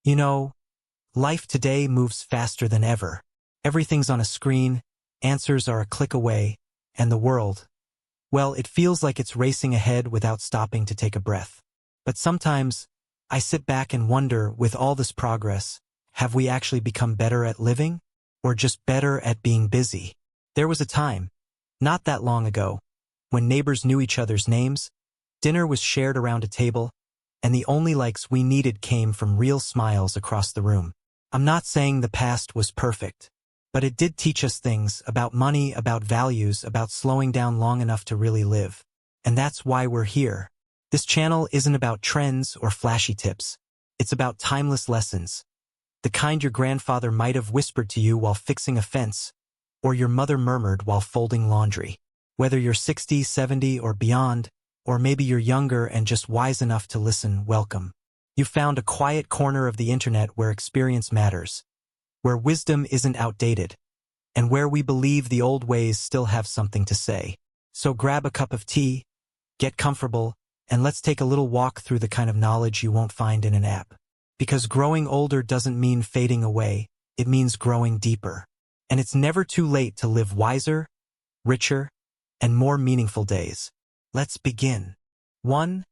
You know, life today moves faster than ever. Everything's on a screen, answers are a click away, and the world, well, it feels like it's racing ahead without stopping to take a breath. But sometimes, I sit back and wonder, with all this progress, have we actually become better at living? Or just better at being busy? There was a time, not that long ago, when neighbors knew each other's names, dinner was shared around a table, and the only likes we needed came from real smiles across the room. I'm not saying the past was perfect, but it did teach us things about money, about values, about slowing down long enough to really live. And that's why we're here. This channel isn't about trends or flashy tips. It's about timeless lessons. The kind your grandfather might have whispered to you while fixing a fence, or your mother murmured while folding laundry. Whether you're 60, 70, or beyond, or maybe you're younger and just wise enough to listen, welcome. You found a quiet corner of the internet where experience matters, where wisdom isn't outdated, and where we believe the old ways still have something to say. So grab a cup of tea, get comfortable, and let's take a little walk through the kind of knowledge you won't find in an app. Because growing older doesn't mean fading away, it means growing deeper. And it's never too late to live wiser, richer, and more meaningful days. Let's begin. 1.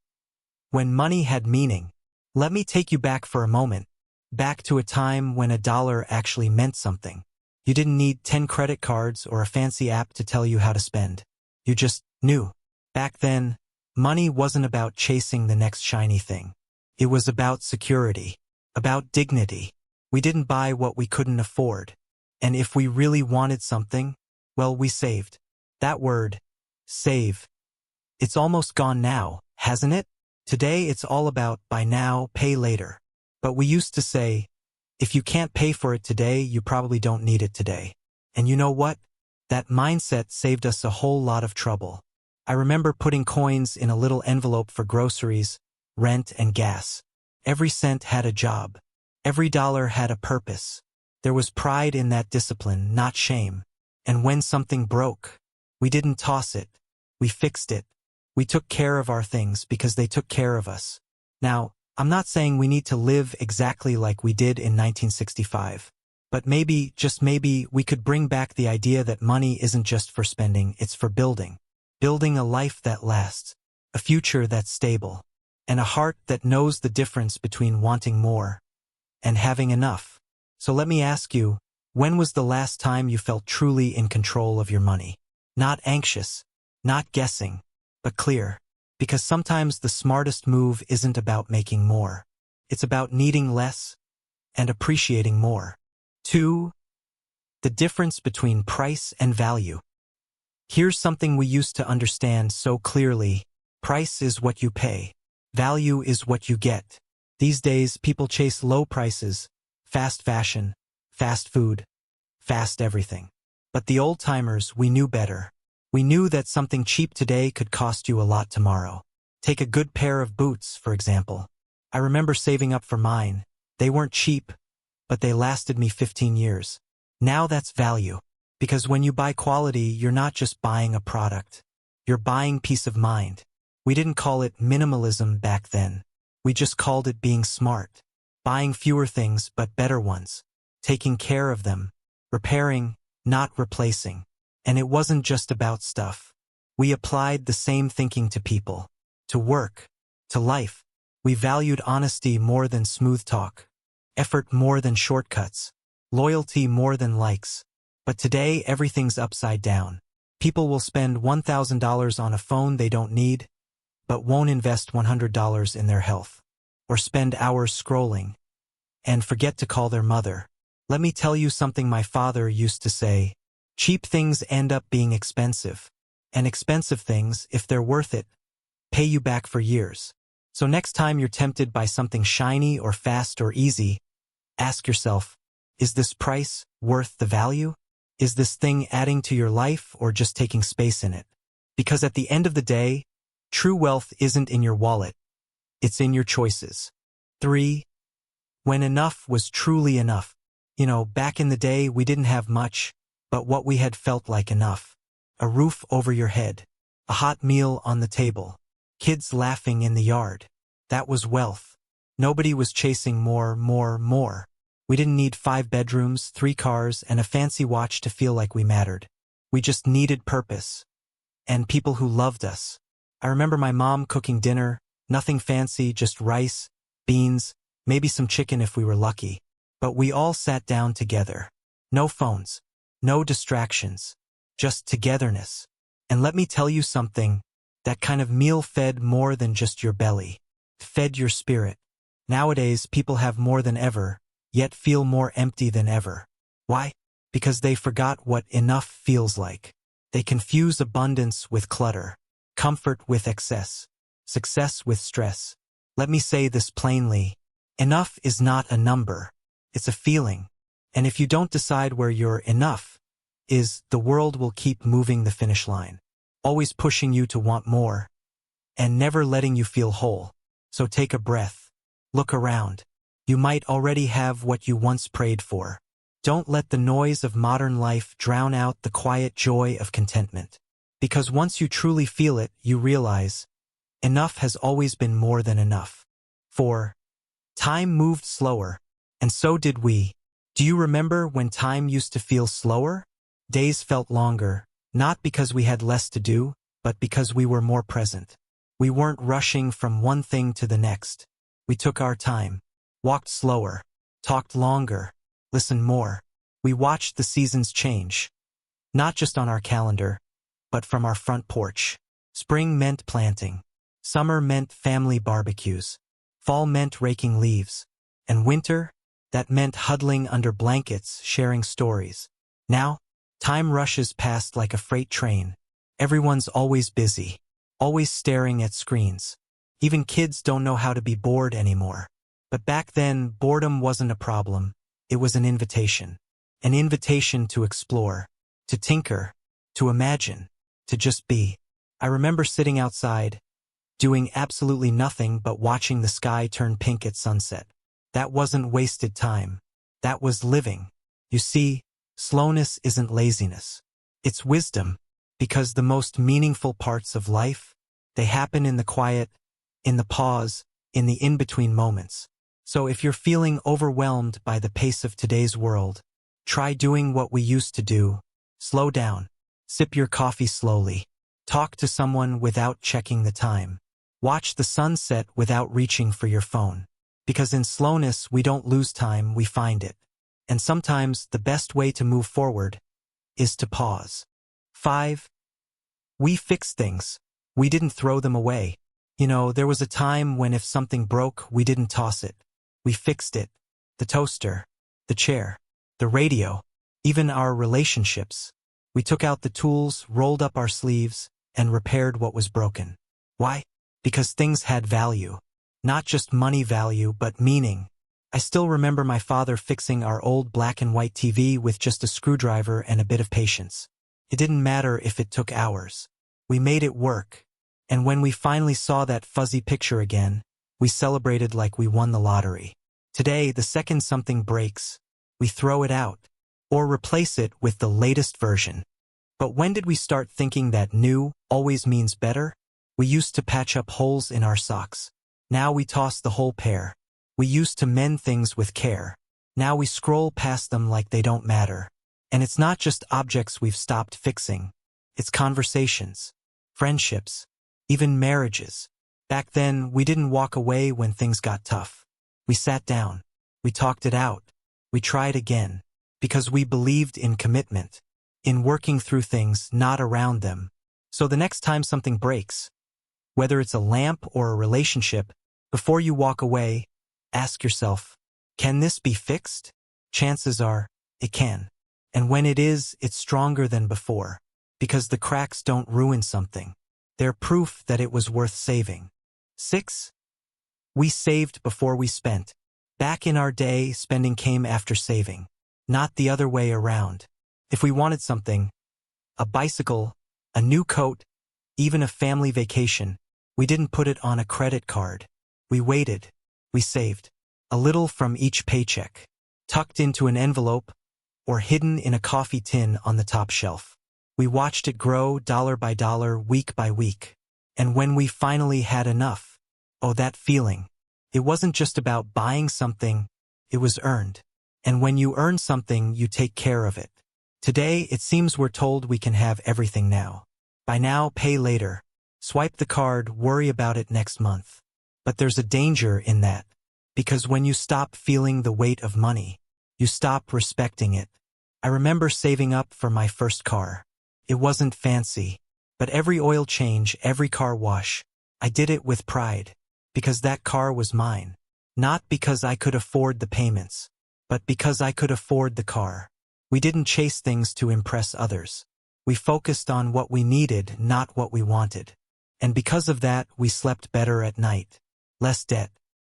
When money had meaning. Let me take you back for a moment, back to a time when a dollar actually meant something. You didn't need 10 credit cards or a fancy app to tell you how to spend. You just knew. Back then, money wasn't about chasing the next shiny thing. It was about security, about dignity. We didn't buy what we couldn't afford. And if we really wanted something, well, we saved. That word, save, it's almost gone now, hasn't it? Today it's all about buy now, pay later. But we used to say, if you can't pay for it today, you probably don't need it today. And you know what? That mindset saved us a whole lot of trouble. I remember putting coins in a little envelope for groceries, rent, and gas. Every cent had a job. Every dollar had a purpose. There was pride in that discipline, not shame. And when something broke, we didn't toss it. We fixed it. We took care of our things because they took care of us. Now, I'm not saying we need to live exactly like we did in 1965. But maybe, just maybe, we could bring back the idea that money isn't just for spending, it's for building. Building a life that lasts, a future that's stable, and a heart that knows the difference between wanting more and having enough. So let me ask you, when was the last time you felt truly in control of your money? Not anxious, not guessing, but clear. Because sometimes the smartest move isn't about making more. It's about needing less and appreciating more. 2. The difference between price and value. Here's something we used to understand so clearly. Price is what you pay. Value is what you get. These days, people chase low prices, fast fashion, fast food, fast everything. But the old-timers, we knew better. We knew that something cheap today could cost you a lot tomorrow. Take a good pair of boots, for example. I remember saving up for mine. They weren't cheap, but they lasted me 15 years. Now that's value. Because when you buy quality, you're not just buying a product. You're buying peace of mind. We didn't call it minimalism back then. We just called it being smart. Buying fewer things, but better ones. Taking care of them. Repairing, not replacing. And it wasn't just about stuff. We applied the same thinking to people, to work, to life. We valued honesty more than smooth talk, effort more than shortcuts, loyalty more than likes. But today, everything's upside down. People will spend $1,000 on a phone they don't need, but won't invest $100 in their health. Or spend hours scrolling, and forget to call their mother. Let me tell you something my father used to say. Cheap things end up being expensive. And expensive things, if they're worth it, pay you back for years. So next time you're tempted by something shiny or fast or easy, ask yourself, is this price worth the value? Is this thing adding to your life or just taking space in it? Because at the end of the day, true wealth isn't in your wallet. It's in your choices. 3. When enough was truly enough. You know, back in the day, we didn't have much, but what we had felt like enough. A roof over your head. A hot meal on the table. Kids laughing in the yard. That was wealth. Nobody was chasing more, more, more. We didn't need 5 bedrooms, 3 cars, and a fancy watch to feel like we mattered. We just needed purpose. And people who loved us. I remember my mom cooking dinner, nothing fancy, just rice, beans, maybe some chicken if we were lucky. But we all sat down together. No phones. No distractions. Just togetherness. And let me tell you something, that kind of meal fed more than just your belly. Fed your spirit. Nowadays, people have more than ever, yet feel more empty than ever. Why? Because they forgot what enough feels like. They confuse abundance with clutter, comfort with excess, success with stress. Let me say this plainly. Enough is not a number. It's a feeling. And if you don't decide where your enough is, the world will keep moving the finish line, always pushing you to want more, and never letting you feel whole. So take a breath. Look around. You might already have what you once prayed for. Don't let the noise of modern life drown out the quiet joy of contentment. Because once you truly feel it, you realize, enough has always been more than enough. 4. Time moved slower, and so did we. Do you remember when time used to feel slower? Days felt longer, not because we had less to do, but because we were more present. We weren't rushing from one thing to the next. We took our time, walked slower, talked longer, listened more. We watched the seasons change, not just on our calendar, but from our front porch. Spring meant planting. Summer meant family barbecues. Fall meant raking leaves. And winter, that meant huddling under blankets, sharing stories. Now, time rushes past like a freight train. Everyone's always busy, always staring at screens. Even kids don't know how to be bored anymore. But back then, boredom wasn't a problem. It was an invitation. An invitation to explore, to tinker, to imagine, to just be. I remember sitting outside, doing absolutely nothing but watching the sky turn pink at sunset. That wasn't wasted time. That was living. You see, slowness isn't laziness. It's wisdom, because the most meaningful parts of life, they happen in the quiet, in the pause, in the in-between moments. So if you're feeling overwhelmed by the pace of today's world, try doing what we used to do. Slow down. Sip your coffee slowly. Talk to someone without checking the time. Watch the sunset without reaching for your phone. Because in slowness, we don't lose time, we find it. And sometimes the best way to move forward is to pause. 5. We fixed things. We didn't throw them away. You know, there was a time when if something broke, we didn't toss it. We fixed it. The toaster, the chair, the radio, even our relationships. We took out the tools, rolled up our sleeves, and repaired what was broken. Why? Because things had value. Not just money value, but meaning. I still remember my father fixing our old black and white TV with just a screwdriver and a bit of patience. It didn't matter if it took hours. We made it work. And when we finally saw that fuzzy picture again, we celebrated like we won the lottery. Today, the second something breaks, we throw it out, or replace it with the latest version. But when did we start thinking that new always means better? We used to patch up holes in our socks. Now we toss the whole pair. We used to mend things with care. Now we scroll past them like they don't matter. And it's not just objects we've stopped fixing. It's conversations, friendships, even marriages. Back then, we didn't walk away when things got tough. We sat down. We talked it out. We tried again. Because we believed in commitment. In working through things, not around them. So the next time something breaks, whether it's a lamp or a relationship, before you walk away, ask yourself, can this be fixed? Chances are, it can. And when it is, it's stronger than before. Because the cracks don't ruin something. They're proof that it was worth saving. 6. We saved before we spent. Back in our day, spending came after saving. Not the other way around. If we wanted something, a bicycle, a new coat, even a family vacation, we didn't put it on a credit card. We waited. We saved. A little from each paycheck. Tucked into an envelope, or hidden in a coffee tin on the top shelf. We watched it grow dollar by dollar, week by week. And when we finally had enough, oh, that feeling. It wasn't just about buying something, it was earned. And when you earn something, you take care of it. Today, it seems we're told we can have everything now. Buy now, pay later. Swipe the card, worry about it next month. But there's a danger in that. Because when you stop feeling the weight of money, you stop respecting it. I remember saving up for my first car. It wasn't fancy, but every oil change, every car wash, I did it with pride. Because that car was mine. Not because I could afford the payments, but because I could afford the car. We didn't chase things to impress others. We focused on what we needed, not what we wanted. And because of that, we slept better at night. Less debt,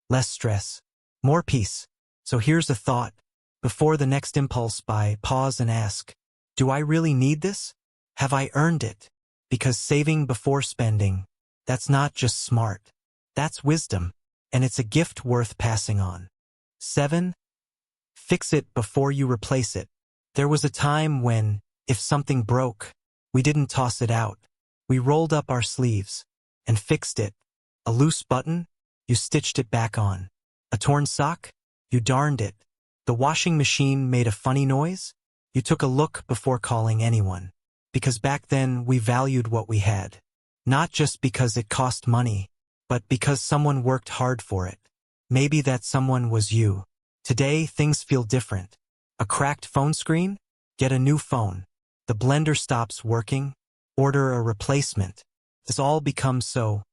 less stress, more peace. So here's a thought. Before the next impulse buy, pause and ask, do I really need this? Have I earned it? Because saving before spending, that's not just smart. That's wisdom, and it's a gift worth passing on. 7. Fix it before you replace it. There was a time when, if something broke, we didn't toss it out. We rolled up our sleeves and fixed it. A loose button, you stitched it back on. A torn sock, you darned it. The washing machine made a funny noise, you took a look before calling anyone. Because back then we valued what we had. Not just because it cost money, but because someone worked hard for it. Maybe that someone was you. Today, things feel different. A cracked phone screen? Get a new phone. The blender stops working? Order a replacement. This all becomes so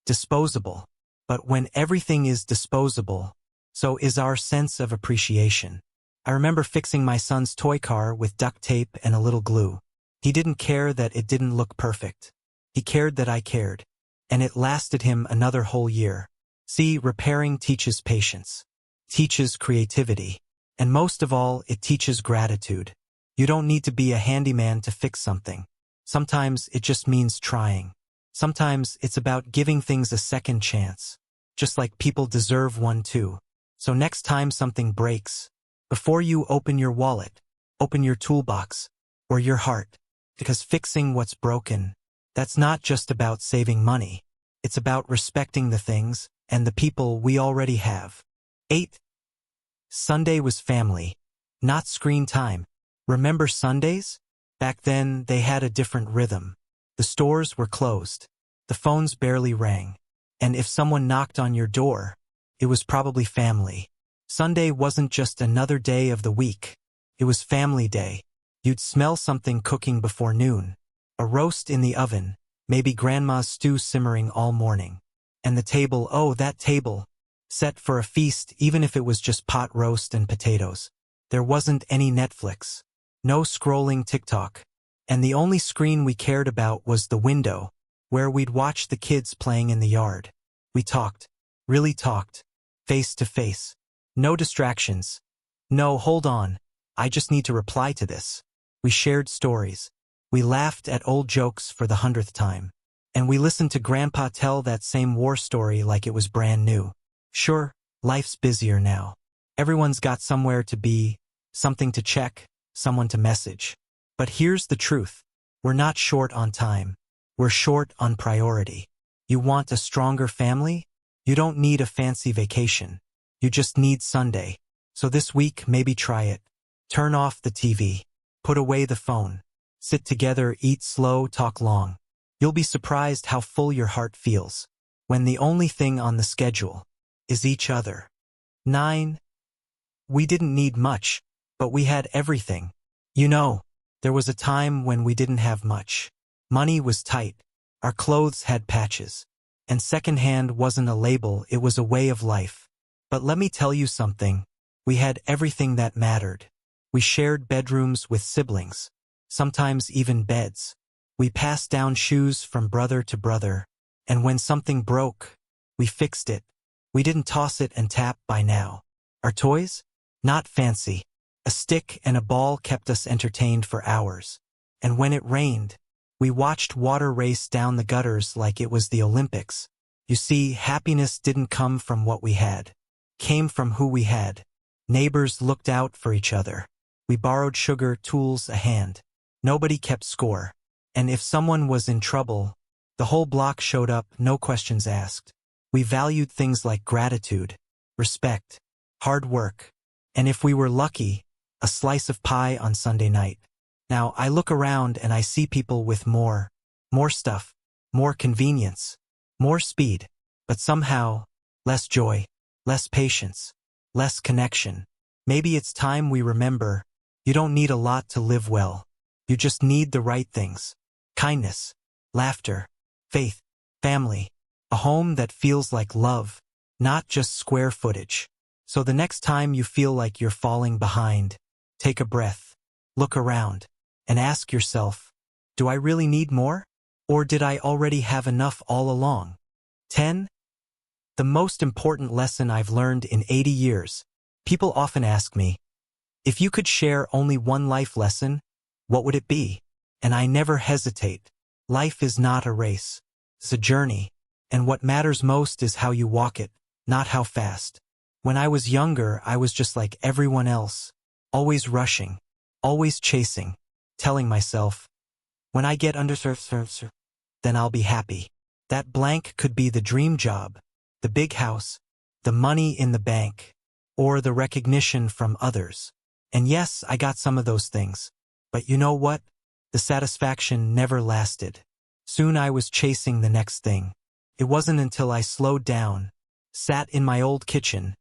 disposable. But when everything is disposable, so is our sense of appreciation. I remember fixing my son's toy car with duct tape and a little glue. He didn't care that it didn't look perfect. He cared that I cared. And it lasted him another whole year. See, repairing teaches patience, teaches creativity, and most of all, it teaches gratitude. You don't need to be a handyman to fix something. Sometimes it just means trying. Sometimes it's about giving things a second chance, just like people deserve one too. So next time something breaks, before you open your wallet, open your toolbox, or your heart, because fixing what's broken, that's not just about saving money. It's about respecting the things and the people we already have. 8. Sunday was family, not screen time. Remember Sundays? Back then, they had a different rhythm. The stores were closed. The phones barely rang. And if someone knocked on your door, it was probably family. Sunday wasn't just another day of the week. It was family day. You'd smell something cooking before noon. A roast in the oven, maybe grandma's stew simmering all morning. And the table, oh, that table, set for a feast even if it was just pot roast and potatoes. There wasn't any Netflix, no scrolling TikTok, and the only screen we cared about was the window, where we'd watch the kids playing in the yard. We talked, really talked, face to face. No distractions. No, hold on, I just need to reply to this. We shared stories. We laughed at old jokes for the 100th time. And we listened to Grandpa tell that same war story like it was brand new. Sure, life's busier now. Everyone's got somewhere to be, something to check, someone to message. But here's the truth. We're not short on time. We're short on priority. You want a stronger family? You don't need a fancy vacation. You just need Sunday. So this week, maybe try it. Turn off the TV. Put away the phone. Sit together, eat slow, talk long. You'll be surprised how full your heart feels when the only thing on the schedule is each other. 9. We didn't need much, but we had everything. You know, there was a time when we didn't have much. Money was tight. Our clothes had patches. And secondhand wasn't a label, it was a way of life. But let me tell you something. We had everything that mattered. We shared bedrooms with siblings. Sometimes even beds. We passed down shoes from brother to brother, and when something broke, we fixed it. We didn't toss it and tap by now. Our toys? Not fancy. A stick and a ball kept us entertained for hours. And when it rained, we watched water race down the gutters like it was the Olympics. You see, happiness didn't come from what we had. Came from who we had. Neighbors looked out for each other. We borrowed sugar, tools, a hand. Nobody kept score. And if someone was in trouble, the whole block showed up, no questions asked. We valued things like gratitude, respect, hard work, and if we were lucky, a slice of pie on Sunday night. Now, I look around and I see people with more stuff, more convenience, more speed, but somehow, less joy, less patience, less connection. Maybe it's time we remember, you don't need a lot to live well. You just need the right things. Kindness, laughter, faith, family, a home that feels like love, not just square footage. So the next time you feel like you're falling behind, take a breath, look around, and ask yourself, do I really need more? Or did I already have enough all along? 10. The most important lesson I've learned in 80 years. People often ask me, if you could share only one life lesson, what would it be? And I never hesitate. Life is not a race. It's a journey. And what matters most is how you walk it, not how fast. When I was younger, I was just like everyone else, always rushing, always chasing, telling myself, when I get underserved, then I'll be happy. That blank could be the dream job, the big house, the money in the bank, or the recognition from others. And yes, I got some of those things. But you know what? The satisfaction never lasted. Soon I was chasing the next thing. It wasn't until I slowed down, sat in my old kitchen,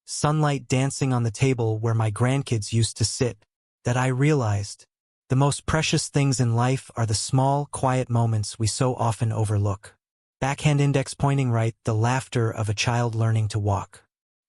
sunlight dancing on the table where my grandkids used to sit, that I realized the most precious things in life are the small, quiet moments we so often overlook. Backhand index pointing right, the laughter of a child learning to walk.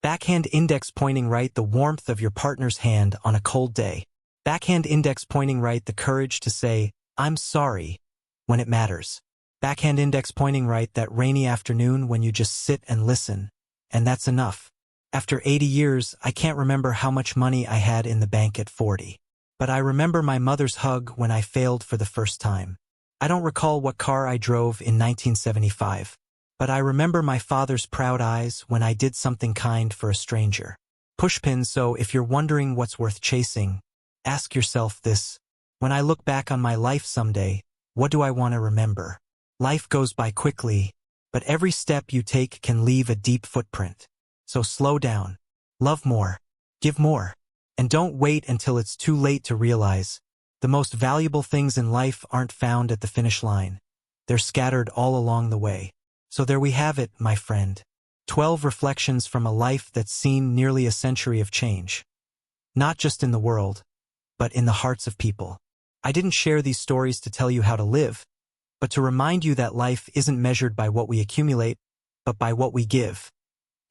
Backhand index pointing right, the warmth of your partner's hand on a cold day. Backhand index pointing right, the courage to say, I'm sorry, when it matters. Backhand index pointing right, that rainy afternoon when you just sit and listen. And that's enough. After 80 years, I can't remember how much money I had in the bank at 40. But I remember my mother's hug when I failed for the first time. I don't recall what car I drove in 1975. But I remember my father's proud eyes when I did something kind for a stranger. Pushpin, so if you're wondering what's worth chasing, ask yourself this. When I look back on my life someday, what do I want to remember? Life goes by quickly, but every step you take can leave a deep footprint. So slow down, love more, give more, and don't wait until it's too late to realize the most valuable things in life aren't found at the finish line. They're scattered all along the way. So there we have it, my friend. 12 reflections from a life that's seen nearly a century of change. Not just in the world, but in the hearts of people. I didn't share these stories to tell you how to live, but to remind you that life isn't measured by what we accumulate, but by what we give,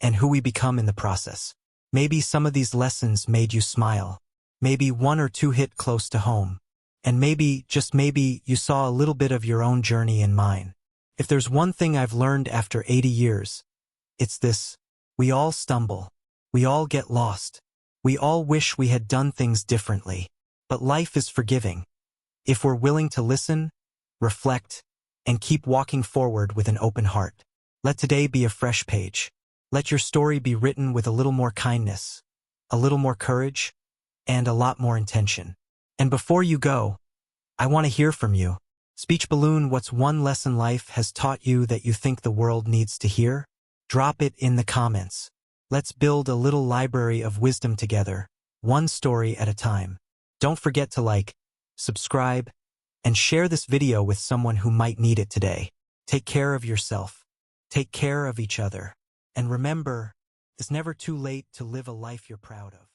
and who we become in the process. Maybe some of these lessons made you smile. Maybe one or two hit close to home. And maybe, just maybe, you saw a little bit of your own journey in mine. If there's one thing I've learned after 80 years, it's this. We all stumble. We all get lost. We all wish we had done things differently. But life is forgiving. If we're willing to listen, reflect, and keep walking forward with an open heart. Let today be a fresh page. Let your story be written with a little more kindness, a little more courage, and a lot more intention. And before you go, I want to hear from you. Speech balloon, what's one lesson life has taught you that you think the world needs to hear? Drop it in the comments. Let's build a little library of wisdom together, one story at a time. Don't forget to like, subscribe, and share this video with someone who might need it today. Take care of yourself. Take care of each other. And remember, it's never too late to live a life you're proud of.